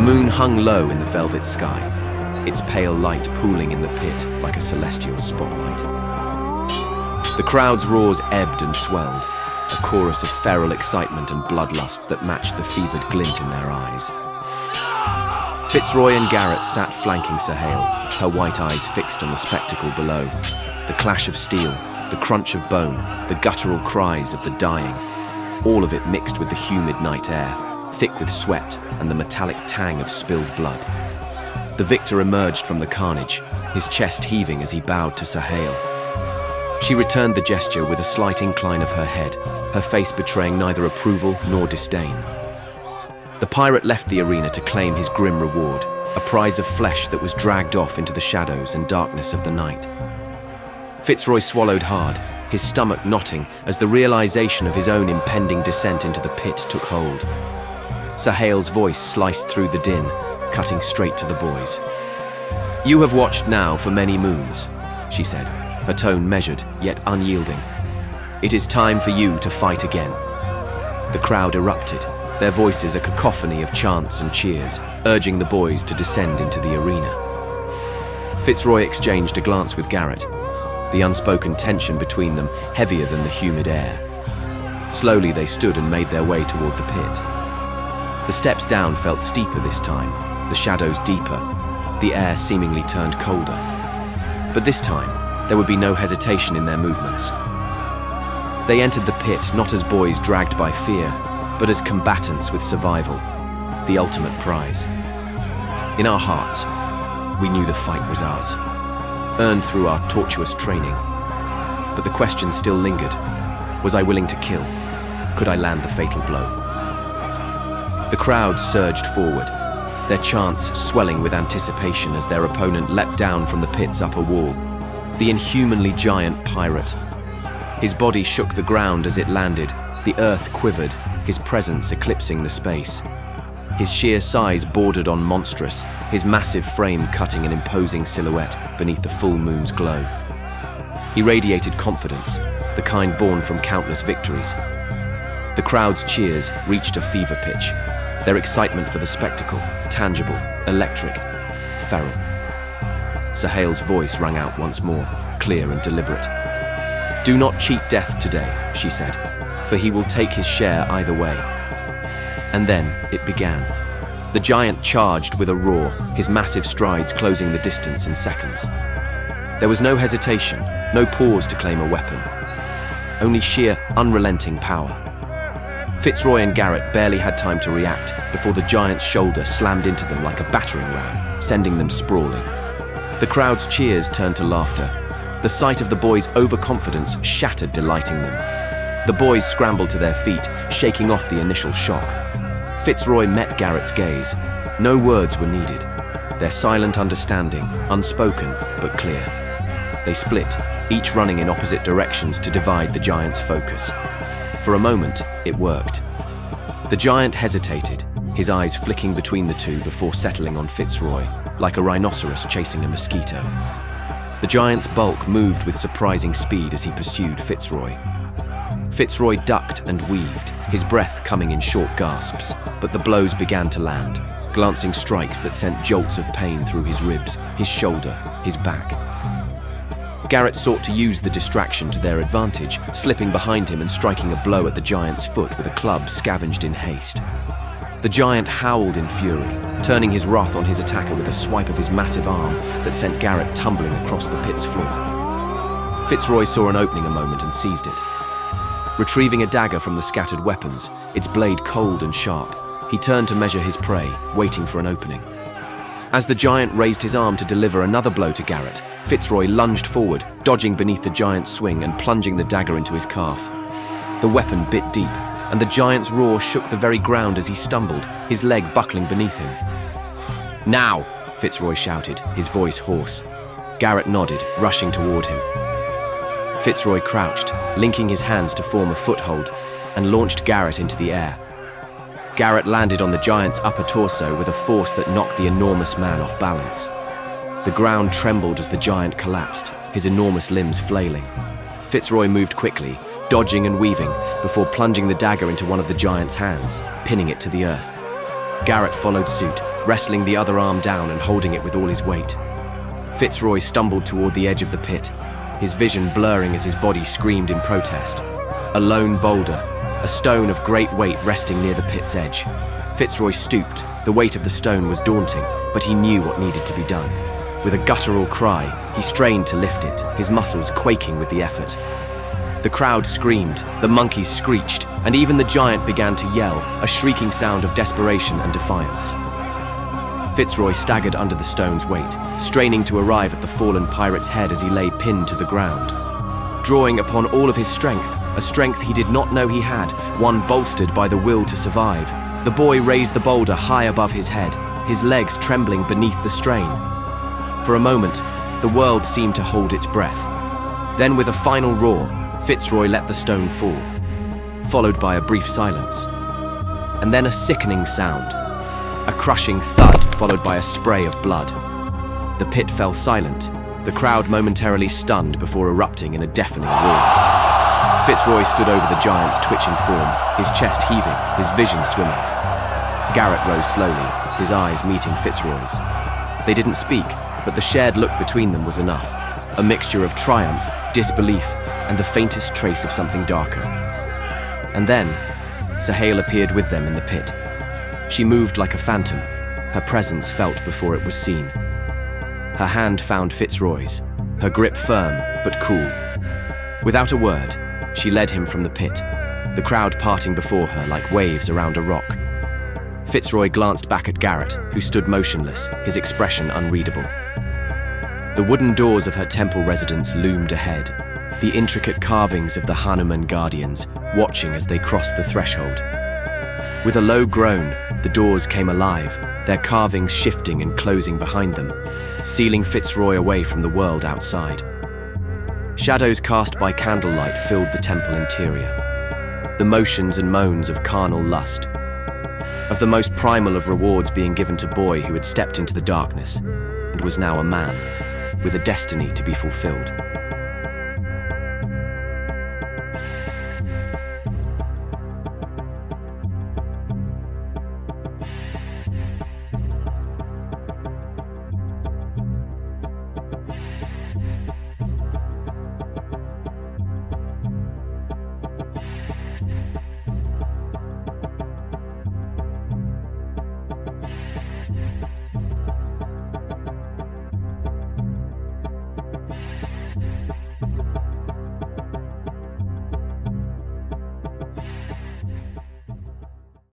moon hung low in the velvet sky, its pale light pooling in the pit like a celestial spotlight. The crowd's roars ebbed and swelled, a chorus of feral excitement and bloodlust that matched the fevered glint in their eyes. Fitzroy and Garret sat flanking Sahale, her white eyes fixed on the spectacle below. The clash of steel, the crunch of bone, the guttural cries of the dying, all of it mixed with the humid night air, thick with sweat and the metallic tang of spilled blood. The victor emerged from the carnage, his chest heaving as he bowed to Sahale. She returned the gesture with a slight incline of her head, her face betraying neither approval nor disdain. The pirate left the arena to claim his grim reward, a prize of flesh that was dragged off into the shadows and darkness of the night. Fitzroy swallowed hard, his stomach knotting as the realization of his own impending descent into the pit took hold. Sahale's voice sliced through the din, cutting straight to the boys. "You have watched now for many moons," she said, her tone measured yet unyielding. "It is time for you to fight again." The crowd erupted, their voices a cacophony of chants and cheers, urging the boys to descend into the arena. Fitzroy exchanged a glance with Garret, the unspoken tension between them heavier than the humid air. Slowly they stood and made their way toward the pit. The steps down felt steeper this time, the shadows deeper, the air seemingly turned colder. But this time, there would be no hesitation in their movements. They entered the pit not as boys dragged by fear, but as combatants with survival, the ultimate prize. In our hearts, we knew the fight was ours, earned through our tortuous training. But the question still lingered. Was I willing to kill? Could I land the fatal blow? The crowd surged forward, their chants swelling with anticipation as their opponent leapt down from the pit's upper wall, the inhumanly giant pirate. His body shook the ground as it landed, the earth quivered, his presence eclipsing the space. His sheer size bordered on monstrous, his massive frame cutting an imposing silhouette beneath the full moon's glow. He radiated confidence, the kind born from countless victories. The crowd's cheers reached a fever pitch, their excitement for the spectacle, tangible, electric, feral. Sahale's voice rang out once more, clear and deliberate. "Do not cheat death today," she said, "for he will take his share either way." And then it began. The giant charged with a roar, his massive strides closing the distance in seconds. There was no hesitation, no pause to claim a weapon. Only sheer, unrelenting power. Fitzroy and Garret barely had time to react before the giant's shoulder slammed into them like a battering ram, sending them sprawling. The crowd's cheers turned to laughter. The sight of the boys' overconfidence shattered delighting them. The boys scrambled to their feet, shaking off the initial shock. Fitzroy met Garret's gaze. No words were needed. Their silent understanding, unspoken but clear. They split, each running in opposite directions to divide the giant's focus. For a moment, it worked. The giant hesitated, his eyes flicking between the two before settling on Fitzroy, like a rhinoceros chasing a mosquito. The giant's bulk moved with surprising speed as he pursued Fitzroy. Fitzroy ducked and weaved, his breath coming in short gasps, but the blows began to land, glancing strikes that sent jolts of pain through his ribs, his shoulder, his back. Garret sought to use the distraction to their advantage, slipping behind him and striking a blow at the giant's foot with a club scavenged in haste. The giant howled in fury, turning his wrath on his attacker with a swipe of his massive arm that sent Garret tumbling across the pit's floor. Fitzroy saw an opening a moment and seized it. Retrieving a dagger from the scattered weapons, its blade cold and sharp, he turned to measure his prey, waiting for an opening. As the giant raised his arm to deliver another blow to Garret, Fitzroy lunged forward, dodging beneath the giant's swing and plunging the dagger into his calf. The weapon bit deep, and the giant's roar shook the very ground as he stumbled, his leg buckling beneath him. "Now!" Fitzroy shouted, his voice hoarse. Garret nodded, rushing toward him. Fitzroy crouched, linking his hands to form a foothold, and launched Garret into the air. Garret landed on the giant's upper torso with a force that knocked the enormous man off balance. The ground trembled as the giant collapsed, his enormous limbs flailing. Fitzroy moved quickly, dodging and weaving, before plunging the dagger into one of the giant's hands, pinning it to the earth. Garret followed suit, wrestling the other arm down and holding it with all his weight. Fitzroy stumbled toward the edge of the pit, his vision blurring as his body screamed in protest. A lone boulder, a stone of great weight resting near the pit's edge. Fitzroy stooped. The weight of the stone was daunting, but he knew what needed to be done. With a guttural cry, he strained to lift it, his muscles quaking with the effort. The crowd screamed, the monkeys screeched, and even the giant began to yell, a shrieking sound of desperation and defiance. Fitzroy staggered under the stone's weight, straining to arrive at the fallen pirate's head as he lay pinned to the ground. Drawing upon all of his strength, a strength he did not know he had, one bolstered by the will to survive, the boy raised the boulder high above his head, his legs trembling beneath the strain. For a moment, the world seemed to hold its breath. Then with a final roar, Fitzroy let the stone fall, followed by a brief silence. And then a sickening sound, a crushing thud followed by a spray of blood. The pit fell silent, the crowd momentarily stunned before erupting in a deafening roar. Fitzroy stood over the giant's twitching form, his chest heaving, his vision swimming. Garret rose slowly, his eyes meeting Fitzroy's. They didn't speak, but the shared look between them was enough, a mixture of triumph, disbelief, and the faintest trace of something darker. And then, Sahale appeared with them in the pit. She moved like a phantom, her presence felt before it was seen. Her hand found Fitzroy's, her grip firm but cool. Without a word, she led him from the pit, the crowd parting before her like waves around a rock. Fitzroy glanced back at Garret, who stood motionless, his expression unreadable. The wooden doors of her temple residence loomed ahead, the intricate carvings of the Hanuman guardians watching as they crossed the threshold. With a low groan, the doors came alive, their carvings shifting and closing behind them, sealing Fitzroy away from the world outside. Shadows cast by candlelight filled the temple interior, the motions and moans of carnal lust, of the most primal of rewards being given to boy who had stepped into the darkness and was now a man, with a destiny to be fulfilled.